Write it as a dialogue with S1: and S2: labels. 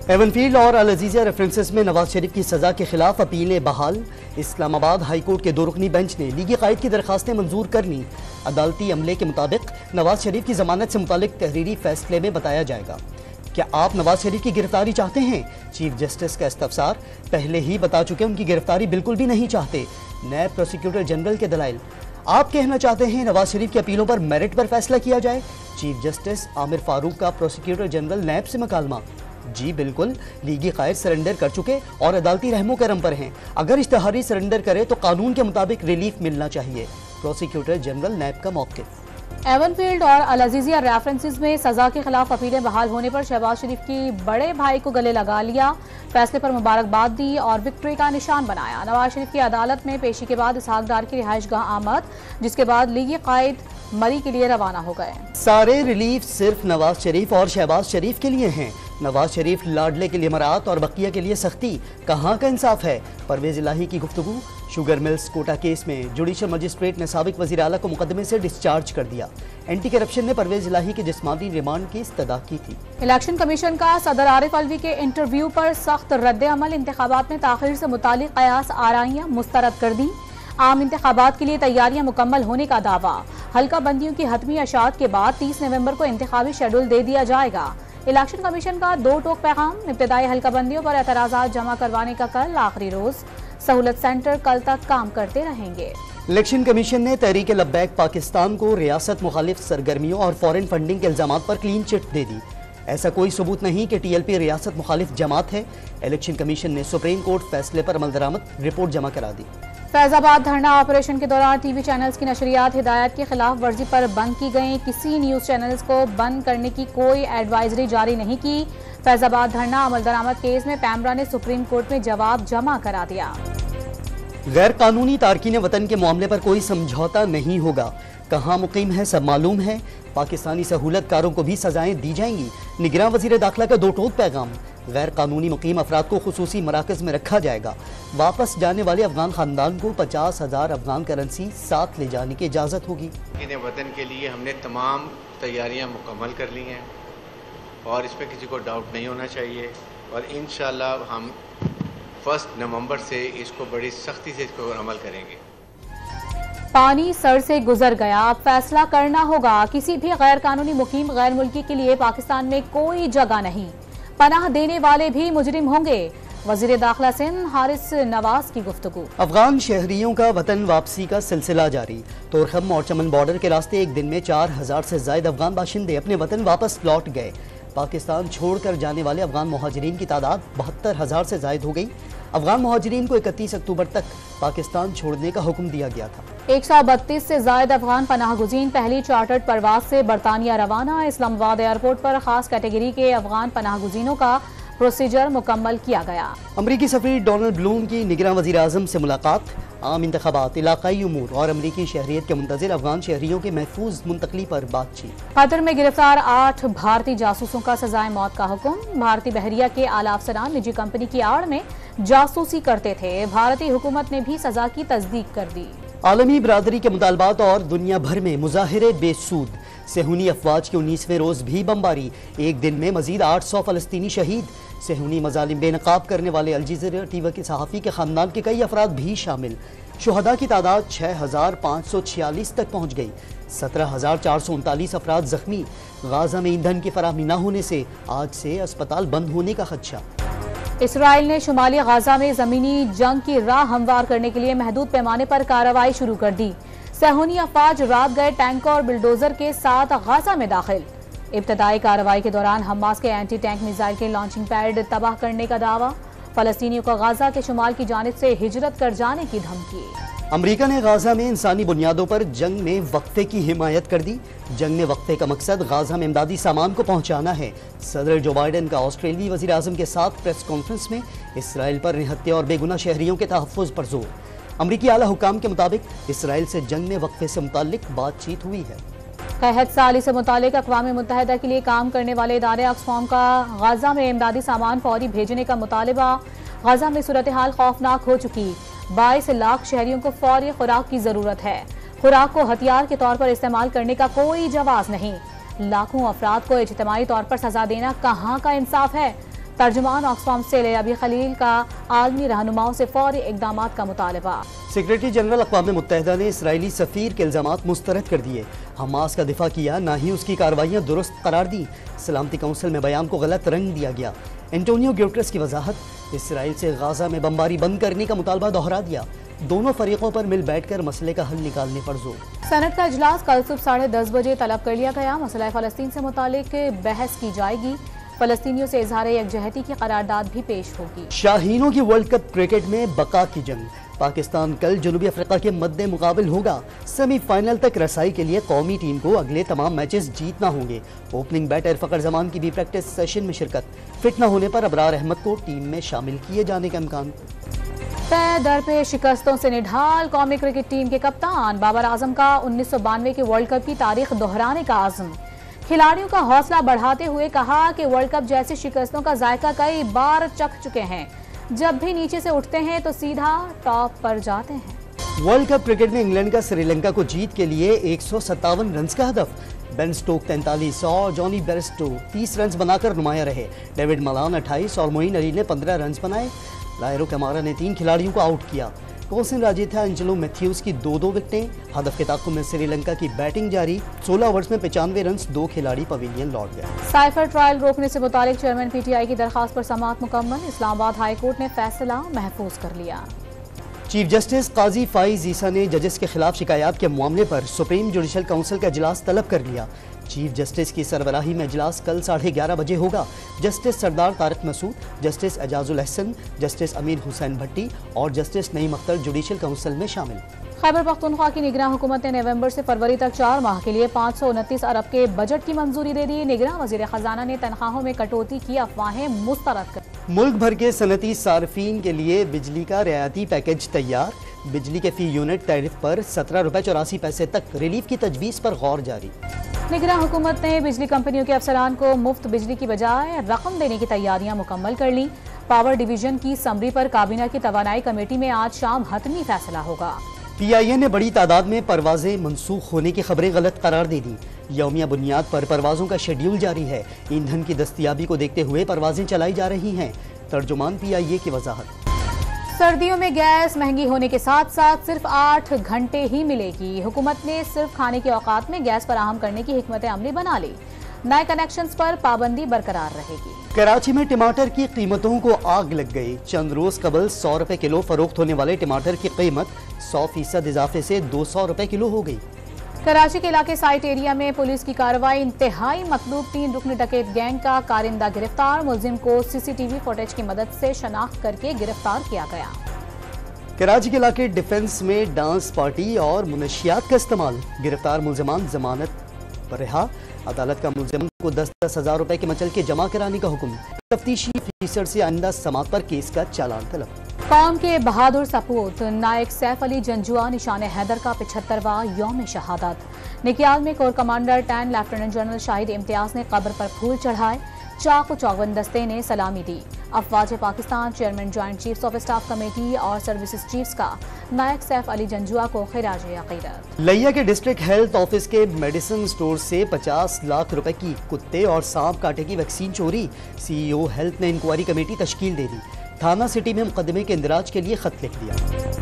S1: Even field اور العزیزیہ references میں نواز شریف کی سزا کے خلاف اپیلیں بحال۔ اسلام آباد ہائی کورٹ کے 2 رکنی بینچ نے لیگی قائد کی درخواستیں منظور کر لیں۔ عدالتی عملے کے مطابق نواز شریف کی ضمانت سے متعلق تحریری فیصلے میں بتایا جائے گا۔ کیا آپ نواز شریف کی گرفتاری چاہتے ہیں؟ چیف جسٹس کا استفسار۔ پہلے ہی بتا چکے ان کی گرفتاری بالکل بھی نہیں چاہتے۔ نیب پروسیکیوٹر جنرل کے دلائل۔ آپ کہنا چاہتے ہیں نواز شریف کی اپیلوں پر میرٹ پر فیصلہ کیا جائے؟ چیف جسٹس عامر فاروق کا پروسیکیوٹر جنرل نیب سے مکالمہ۔ جی بالکل، لیگی قائد سرنڈر کر چکے اور عدالتی رحم و کرم پر ہیں۔ اگر اشتہاری سرنڈر کرے تو قانون کے مطابق ریلیف ملنا چاہیے۔ پروسیکیوٹر جنرل نیب کا موقف۔
S2: ایون فیلڈ اور العزیزیہ ریفرنسز میں سزا کے خلاف اپیلیں بحال ہونے پر شہباز شریف کی بڑے بھائی کو گلے لگا لیا، فیصلے پر مبارکباد دی اور وکٹری کا نشان بنایا۔ نواز شریف کی عدالت میں پیشی کے بعد اسحاق ڈار کی رہائش گاہ آمد، جس کے بعد لیگی قائد مری کے لیے روانہ ہو گئے۔
S1: سارے ریلیف صرف نواز شریف اور شہباز شریف کے لیے ہیں۔ نواز شریف لاڈلے کے لیے مراعات اور بقیہ کے لیے سختی، کہاں کا انصاف ہے؟ پرویز الہی کی گفتگو۔ شوگر ملز کوٹا کیس میں جوڈیشل مجسٹریٹ نے سابق وزیر اعلیٰ کو مقدمے سے ڈسچارج کر دیا۔ اینٹی کرپشن نے پرویز الہی کے جسمانی ریمانڈ کی استدعا کی تھی۔
S2: الیکشن کمیشن کا صدر عارف الوی کے انٹرویو پر سخت رد عمل۔ انتخابات میں تاخیر سے متعلق قیاس آرائیاں مسترد کر دیں۔ عام انتخابات کے لیے تیاریاں مکمل ہونے کا دعویٰ۔ حلقہ بندیوں کی حتمی اشاعت کے بعد 30 نومبر کو انتخابی شیڈول دے دیا جائے گا۔ الیکشن کمیشن کا 2 ٹوک پیغام۔ ابتدائی حلقہ بندیوں پر اعتراضات جمع کروانے کا کل آخری روز۔ سہولت سینٹر کل تک کام کرتے رہیں گے۔
S1: الیکشن کمیشن نے تحریک لبیک پاکستان کو ریاست مخالف سرگرمیوں اور فورن فنڈنگ کے الزامات پر کلین چٹ دے دی۔ ایسا کوئی ثبوت نہیں کہ ٹی ایل پی ریاست مخالف جماعت ہے۔ الیکشن کمیشن نے سپریم کورٹ فیصلے پر عمل درآمد رپورٹ جمع کرا دی۔
S2: فیض آباد دھرنا آپریشن کے دوران ٹی وی چینلز کی نشریات ہدایت کی خلاف ورزی پر بند کی گئیں۔ کسی نیوز چینلز کو بند کرنے کی کوئی ایڈوائزری جاری نہیں کی۔ فیض آباد دھرنا عمل درآمد کیس میں پیمرا نے سپریم کورٹ میں جواب جمع کرا دیا۔
S1: غیر قانونی تارکین وطن کے معاملے پر کوئی سمجھوتا نہیں ہوگا۔ کہاں مقیم ہے سب معلوم ہے۔ پاکستانی سہولت کاروں کو بھی سزائیں دی جائیں گی۔ نگراں وزیر داخلہ کا 2 ٹوک پیغام۔ غیر قانونی مقیم افراد کو خصوصی مراکز میں رکھا جائے گا۔ واپس جانے والے افغان خاندان کو 50,000 افغان کرنسی ساتھ لے جانے کی اجازت ہوگی۔
S3: وطن کے لیے ہم نے تمام تیاریاں مکمل کر لی ہیں اور اس پہ کسی کو ڈاؤٹ نہیں ہونا چاہیے، اور انشاءاللہ ہم 1 نومبر سے اس کو بڑی سختی سے اس کو عمل کریں گے۔
S2: پانی سر سے گزر گیا، اب فیصلہ کرنا ہوگا۔ کسی بھی غیر قانونی مقیم غیر ملکی کے لیے پاکستان میں کوئی جگہ نہیں۔ پناہ دینے والے بھی مجرم ہوں گے۔ وزیر داخلہ سندھ حارث نواز کی گفتگو۔
S1: افغان شہریوں کا وطن واپسی کا سلسلہ جاری۔ طورخم اور چمن بارڈر کے راستے ایک دن میں 4,000 سے زائد افغان باشندے اپنے وطن واپس لوٹ گئے۔ پاکستان چھوڑ کر جانے والے افغان مہاجرین کی تعداد 72,000 سے زائد ہو گئی۔ افغان مہاجرین کو 31 اکتوبر تک پاکستان چھوڑنے کا حکم دیا گیا تھا۔
S2: 132 سے زائد افغان پناہ گزین پہلی چارٹرڈ پرواز سے برطانیہ روانہ۔ اسلام آباد ایئرپورٹ پر خاص کیٹیگری کے افغان پناہ گزینوں کا پروسیجر مکمل کیا گیا۔
S1: امریکی سفیر ڈونلڈ بلوم کی نگراں وزیر اعظم سے ملاقات۔ عام انتخابات، علاقائی امور اور امریکی شہریت کے منتظر افغان شہریوں کے محفوظ منتقلی پر بات چیت۔
S2: قطر میں گرفتار 8 بھارتی جاسوسوں کا سزائے موت کا حکم۔ بھارتی بحریہ کے اعلی افسران نجی کمپنی کی آڑ میں جاسوسی کرتے تھے۔ بھارتی حکومت نے بھی سزا کی تصدیق کر دی۔
S1: عالمی برادری کے مطالبات اور دنیا بھر میں مظاہرے بے سود۔ صہیونی افواج کے 19ویں روز بھی بمباری۔ ایک دن میں مزید 800 فلسطینی شہید۔ صہیونی مظالم بے نقاب کرنے والے الجزیرہ ٹی وی کے صحافی کے خاندان کے کئی افراد بھی شامل۔ شہداء کی تعداد 6,546 تک پہنچ گئی۔ 17,439 افراد زخمی۔ غازہ میں ایندھن کی فراہمی نہ ہونے سے آج سے اسپتال بند ہونے کا خدشہ۔
S2: اسرائیل نے شمالی غازہ میں زمینی جنگ کی راہ ہموار کرنے کے لیے محدود پیمانے پر کارروائی شروع کر دی۔ صہیونی افواج رات گئے ٹینک اور بلڈوزر کے ساتھ غازہ میں داخل۔ ابتدائی کارروائی کے دوران حماس کے اینٹی ٹینک میزائل کے لانچنگ پیڈ تباہ کرنے کا دعویٰ۔ فلسطینیوں کو غازہ کے شمال کی جانب سے ہجرت کر جانے کی دھمکی۔
S1: امریکہ نے غازہ میں انسانی بنیادوں پر جنگ میں وقفے کی حمایت کر دی۔ جنگ میں وقفے کا مقصد غازہ میں امدادی سامان کو پہنچانا ہے۔ صدر جو بائیڈن کا آسٹریلوی وزیر اعظم کے ساتھ پریس کانفرنس میں اسرائیل پر نہتے اور بے گناہ شہریوں کے تحفظ پر زور۔ امریکی اعلیٰ حکام کے مطابق اسرائیل سے جنگ میں وقفے سے متعلق بات چیت ہوئی ہے۔
S2: قحط سالی سے متعلق اقوام متحدہ کے لیے کام کرنے والے ادارے آکسفام کا غازہ میں امدادی سامان فوری بھیجنے کا مطالبہ۔ غازہ میں صورتحال خوفناک ہو چکی۔ 22 لاکھ شہریوں کو فوری خوراک کی ضرورت ہے۔ خوراک کو ہتھیار کے طور پر استعمال کرنے کا کوئی جواز نہیں۔ لاکھوں افراد کو اجتماعی طور پر سزا دینا کہاں کا انصاف ہے؟ ترجمان آکسفام سے لیابی خلیل کا عالمی رہنماؤں سے فوری اقدامات کا مطالبہ۔
S1: سیکریٹری جنرل اقوام متحدہ نے اسرائیلی سفیر کے الزامات مسترد کر دیے، حماس کا دفاع کیا، نہ ہی اس کی کارروائیاں درست قرار دیں، سلامتی کونسل میں بیان کو غلط رنگ دیا گیا۔ اینٹونیو گیوٹرس کی وضاحت، اسرائیل سے غازہ میں بمباری بند کرنے کا مطالبہ دہرا دیا، دونوں فریقوں پر مل بیٹھ کر مسئلے کا حل نکالنے پر زور۔
S2: سینٹ کا اجلاس کل صبح 10:30 بجے طلب کر لیا گیا، مسئلہ فلسطین سے متعلق بحث کی جائے گی، فلسطینیوں سے اظہار یکجہتی کی قرارداد بھی پیش ہوگی۔
S1: شاہینوں کی ورلڈ کپ کرکٹ میں بقا کی جنگ، پاکستان کل جنوبی افریقہ کے مد مقابل ہوگا، سیمی فائنل تک رسائی کے لیے قومی ٹیم کو اگلے تمام میچز جیتنا ہوں گے۔ اوپننگ بیٹر فخر زمان کی بھی پریکٹس سیشن میں شرکت، فٹ نہ ہونے پر ابرار احمد کو ٹیم میں شامل کیے جانے کا امکان۔
S2: پے در پہ شکستوں سے نڈھال قومی کرکٹ ٹیم کے کپتان بابر اعظم کا 1992 کے ورلڈ کپ کی تاریخ دہرانے کا عزم، کھلاڑیوں کا حوصلہ بڑھاتے ہوئے کہا کہ ورلڈ کپ جیسی شکستوں کا ذائقہ کئی بار چکھ چکے ہیں، جب بھی نیچے سے اٹھتے ہیں تو سیدھا ٹاپ پر جاتے ہیں۔
S1: ورلڈ کپ کرکٹ میں انگلینڈ کا سری لنکا کو جیت کے لیے 157 رنز کا ہدف، بین سٹوک 43 اور جانی بیرسٹو 30 رنز بنا کر نمایاں رہے، ڈیوڈ ملان 28 اور معین علی نے 15 رنز بنائے، لائرو کمارا نے 3 کھلاڑیوں کو آؤٹ کیا، کوسن راجیتھا انجلو میتھیوز کی 2 وکٹیں، ہدف کے تعاقب میں سری لنکا کی بیٹنگ جاری، 16 اوورز میں 95 رنز، 2 کھلاڑی پویلین لوٹ گئے۔
S2: سائفر ٹرائل روکنے سے متعلق چیئرمین پی ٹی آئی کی درخواست پر سماعت مکمل، اسلام آباد ہائی کورٹ نے فیصلہ محفوظ کر لیا۔
S1: چیف جسٹس قاضی فائز عیسیٰ نے ججز کے خلاف شکایات کے معاملے پر سپریم جوڈیشل کونسل کا اجلاس طلب کر لیا۔ چیف جسٹس کی سربراہی میں اجلاس کل 11:30 بجے ہوگا۔ جسٹس سردار طارق مسعود، جسٹس اعجاز الحسن، جسٹس امین حسین بھٹی اور جسٹس نعیم اختر جوڈیشل کونسل میں شامل۔
S2: خیبر پختونخوا کی نگراں حکومت نے نومبر سے فروری تک 4 ماہ کے لیے 529 ارب کے بجٹ کی منظوری دے دی، نگراں وزیر خزانہ نے تنخواہوں میں کٹوتی کی افواہیں مسترد کر۔
S1: ملک بھر کے صنعتی صارفین کے لیے بجلی کا رعایتی پیکج تیار، بجلی کے فی یونٹ ٹیرف پر 17.84 روپے تک ریلیف کی تجویز پر غور جاری۔
S2: نگراں حکومت نے بجلی کمپنیوں کے افسران کو مفت بجلی کی بجائے رقم دینے کی تیاریاں مکمل کر لیں۔ پاور ڈویژن کی سمری پر کابینہ کی توانائی کمیٹی میں آج شام حتمی فیصلہ ہوگا۔
S1: پی آئی اے نے بڑی تعداد میں پروازیں منسوخ ہونے کی خبریں غلط قرار دے دیں، یومیہ بنیاد پر پروازوں کا شیڈیول جاری ہے، ایندھن کی دستیابی کو دیکھتے ہوئے پروازیں چلائی جا رہی ہیں، ترجمان پی آئی اے کی وضاحت۔
S2: سردیوں میں گیس مہنگی ہونے کے ساتھ ساتھ صرف 8 گھنٹے ہی ملے گی، حکومت نے صرف کھانے کے اوقات میں گیس فراہم کرنے کی حکمت عملی بنا لی، نئے کنیکشنز پر پابندی برقرار رہے گی۔
S1: کراچی میں ٹماٹر کی قیمتوں کو آگ لگ گئی، چند روز قبل 100 روپے کلو فروخت ہونے والے ٹماٹر کی قیمت 100% اضافے سے 200 روپے کلو ہو گئی۔
S2: کراچی کے علاقے سائٹ ایریا میں پولیس کی کارروائی، انتہائی مطلوب 3 رکن ڈکیت گینگ کا کارندہ گرفتار، ملزم کو سی سی ٹی وی فوٹیج کی مدد سے شناخت کر کے گرفتار کیا گیا۔
S1: کراچی کے علاقے ڈیفنس میں ڈانس پارٹی اور منشیات کا استعمال، گرفتار ملزمان ضمانت پر رہا، عدالت کا ملزمان کو 10-10 ہزار روپے کے مچل کے جمع کرانے کا حکم، تفتیشی افیسر سے آئندہ سماعت پر کیس کا چالان طلب۔
S2: قوم کے بہادر سپوت نائک سیف علی جنجوعہ نشان حیدر کا 75واں یوم شہادت، نکیال میں کور کمانڈر 10 لیفٹیننٹ جنرل شاہد امتیاز نے قبر پر پھول چڑھائے، چاق و چوگن دستے نے سلامی دی، افواج Pakistan chairman joint chiefs of staff committee اور سروسز چیفز کا نائک سیف علی جنجوعہ کو خراج عقیدت۔
S1: لیا کے ڈسٹرکٹ ہیلتھ آفس کے میڈیسن سٹور سے 50 لاکھ روپے کی کتے اور سانپ کاٹے کی ویکسین چوری، سی ای او ہیلتھ نے انکوائری کمیٹی تشکیل دے دی، تھانہ سٹی میں مقدمے کے اندراج کے لیے خط لکھ دیا۔